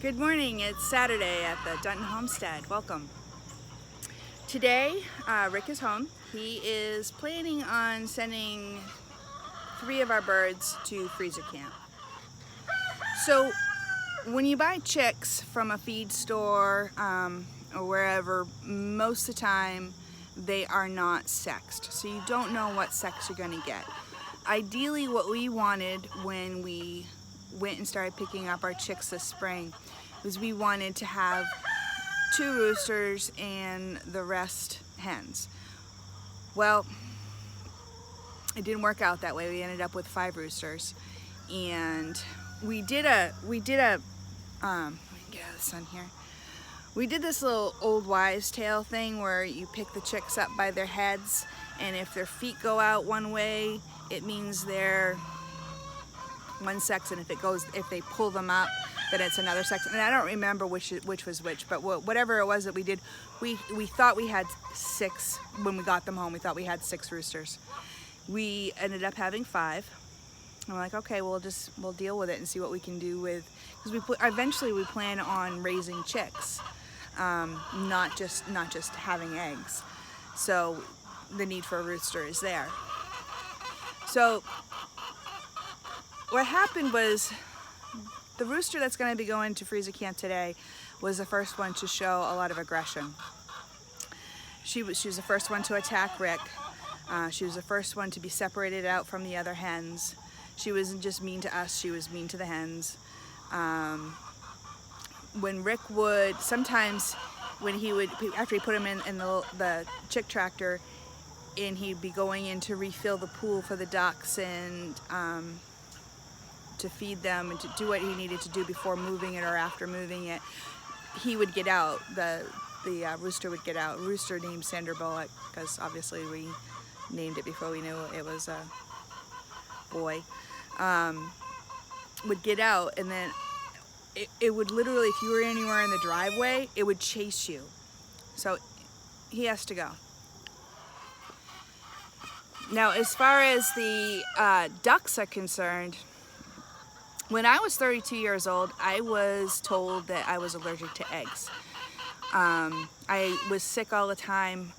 Good morning, it's Saturday at the Dunton Homestead. Welcome. Today, Rick is home. He is planning on sending 3 of our birds to freezer camp. So, when you buy chicks from a feed store or wherever, most of the time they are not sexed. So you don't know what sex you're going to get. Ideally, what we wanted when we went and started picking up our chicks this spring was we wanted to have 2 roosters and the rest hens. Well, it didn't work out that way. We ended up with 5 roosters, and we did let me get out of the sun here. We did this little old wives' tale thing where you pick the chicks up by their heads, and if their feet go out one way, it means they're one sex, and if they pull them up, then it's another sex. And I don't remember which was which, but whatever it was that we did, we thought we had 6 when we got them home. We thought we had 6 roosters. We ended up having 5. And we're like, okay, we'll deal with it and see what we can do with, because eventually we plan on raising chicks, not just having eggs. So the need for a rooster is there. So what happened was, the rooster that's going to be going to freezer camp today was the first one to show a lot of aggression. She was the first one to attack Rick. She was the first one to be separated out from the other hens. She wasn't just mean to us, she was mean to the hens. When Rick would, sometimes when he would, after he put him in the chick tractor, and he'd be going in to refill the pool for the ducks and to feed them and to do what he needed to do before moving it or after moving it, he would get out. The rooster would get out. Rooster named Cinder Bullock, because obviously we named it before we knew it was a boy. Would get out, and then it would literally, if you were anywhere in the driveway, it would chase you. So he has to go. Now, as far as the ducks are concerned, when I was 32 years old, I was told that I was allergic to eggs. I was sick all the time.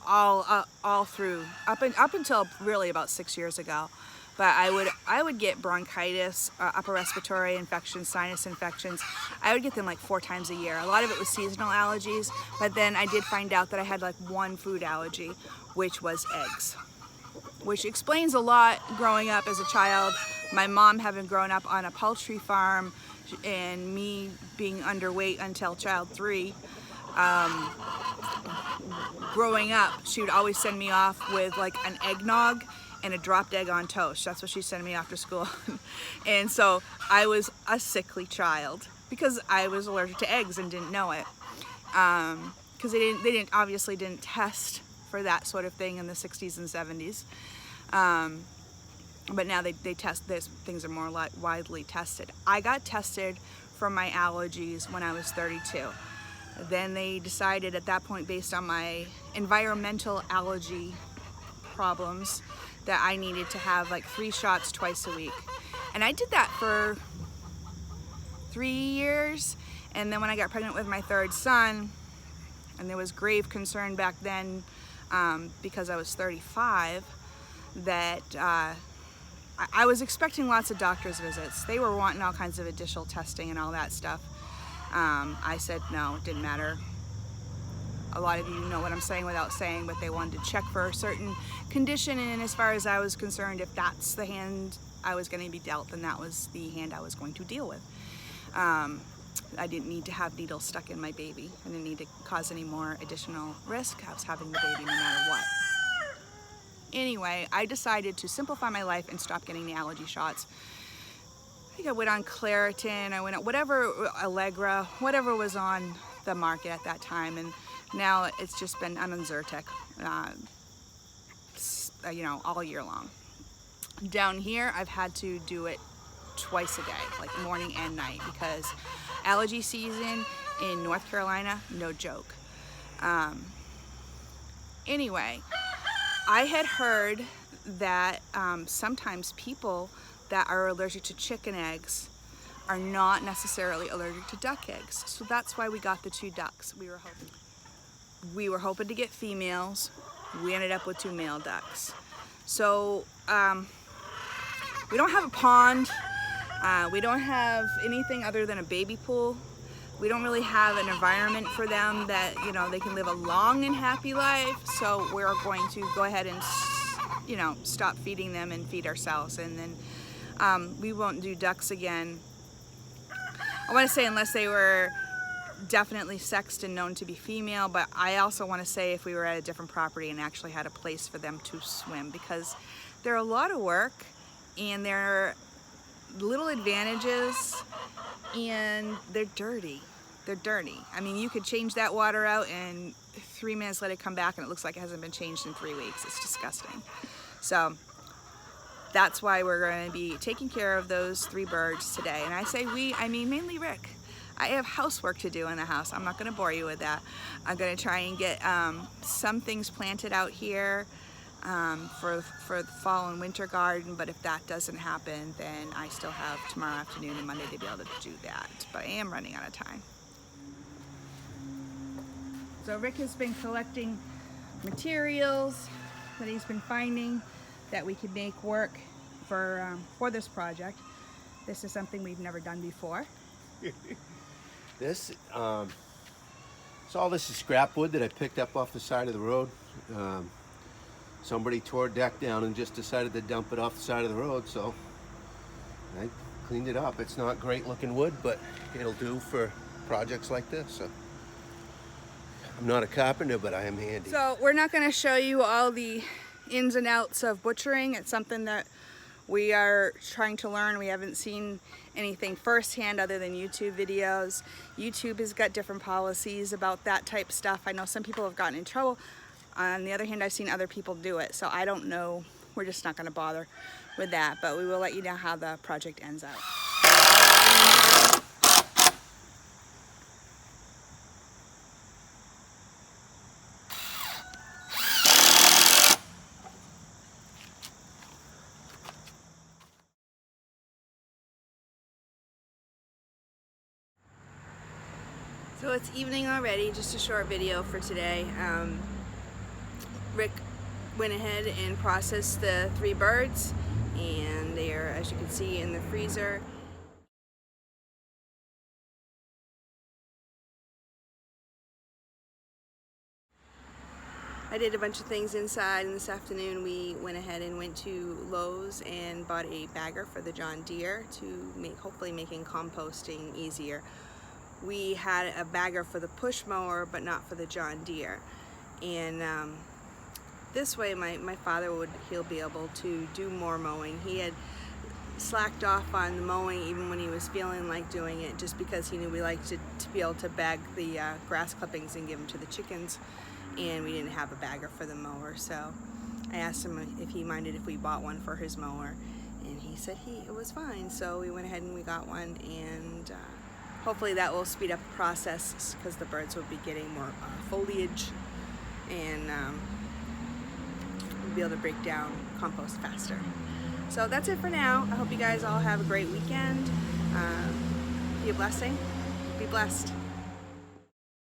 All through up until really about 6 years ago. But I would get bronchitis, upper respiratory infections, sinus infections. I would get them like 4 times a year. A lot of it was seasonal allergies, but then I did find out that I had like one food allergy, which was eggs. Which explains a lot growing up as a child. My mom having grown up on a poultry farm, and me being underweight until child 3. Growing up, she would always send me off with like an eggnog and a dropped egg on toast. That's what she sent me after school. And so I was a sickly child because I was allergic to eggs and didn't know it. Because they obviously didn't test for that sort of thing in the 60s and 70s. But now they test this. Things are more widely tested. I got tested for my allergies when I was 32. Then they decided at that point, based on my environmental allergy problems, that I needed to have like 3 shots twice a week. And I did that for 3 years. And then when I got pregnant with my 3rd son, and there was grave concern back then because I was 35, that I was expecting lots of doctor's visits. They were wanting all kinds of additional testing and all that stuff. I said no, it didn't matter. A lot of you know what I'm saying without saying, but they wanted to check for a certain condition, and as far as I was concerned, if that's the hand I was going to be dealt, then that was the hand I was going to deal with. I didn't need to have needles stuck in my baby. I didn't need to cause any more additional risk. I was having the baby no matter what. Anyway, I decided to simplify my life and stop getting the allergy shots. I think I went on Claritin, I went on whatever, Allegra, whatever was on the market at that time, and now it's just been, I'm on Zyrtec, all year long. Down here, I've had to do it twice a day, like morning and night, because allergy season in North Carolina, no joke. Anyway, I had heard that sometimes people that are allergic to chicken eggs are not necessarily allergic to duck eggs. So that's why we got the 2 ducks. We were hoping to get females. We ended up with 2 male ducks. So we don't have a pond. We don't have anything other than a baby pool. We don't really have an environment for them that, you know, they can live a long and happy life. So we're going to go ahead and, you know, stop feeding them and feed ourselves. And then we won't do ducks again. I want to say unless they were definitely sexed and known to be female, but I also want to say if we were at a different property and actually had a place for them to swim, because they're a lot of work and they're little advantages, and they're dirty. They're dirty. I mean, you could change that water out and 3 minutes let it come back and it looks like it hasn't been changed in 3 weeks. It's disgusting. So that's why we're going to be taking care of those 3 birds today. And I say we, I mean mainly Rick. I have housework to do in the house. I'm not going to bore you with that. I'm going to try and get some things planted out here for the fall and winter garden, but if that doesn't happen, then I still have tomorrow afternoon and Monday to be able to do that. But I am running out of time. So Rick has been collecting materials that he's been finding that we could make work for this project. This is something we've never done before. This, so all this is scrap wood that I picked up off the side of the road. Somebody tore a deck down and just decided to dump it off the side of the road, so I cleaned it up. It's not great looking wood, but it'll do for projects like this. So I'm not a carpenter, but I am handy. So we're not going to show you all the ins and outs of butchering. It's something that we are trying to learn. We haven't seen anything firsthand other than YouTube videos. YouTube has got different policies about that type of stuff. I know some people have gotten in trouble. On the other hand, I've seen other people do it, so I don't know. We're just not going to bother with that, but we will let you know how the project ends out. So it's evening already, just a short video for today. Rick went ahead and processed the 3 birds, and they are, as you can see, in the freezer. I did a bunch of things inside, and this afternoon we went ahead and went to Lowe's and bought a bagger for the John Deere to make, hopefully making composting easier. We had a bagger for the push mower, but not for the John Deere. And this way my father he'll be able to do more mowing. He had slacked off on the mowing even when he was feeling like doing it, just because he knew we liked to be able to bag the grass clippings and give them to the chickens, and we didn't have a bagger for the mower. So I asked him if he minded if we bought one for his mower, and he said it was fine. So we went ahead and we got one, and hopefully that will speed up the process because the birds will be getting more foliage, and we'll be able to break down compost faster. So that's it for now. I hope you guys all have a great weekend. Be a blessing. Be blessed.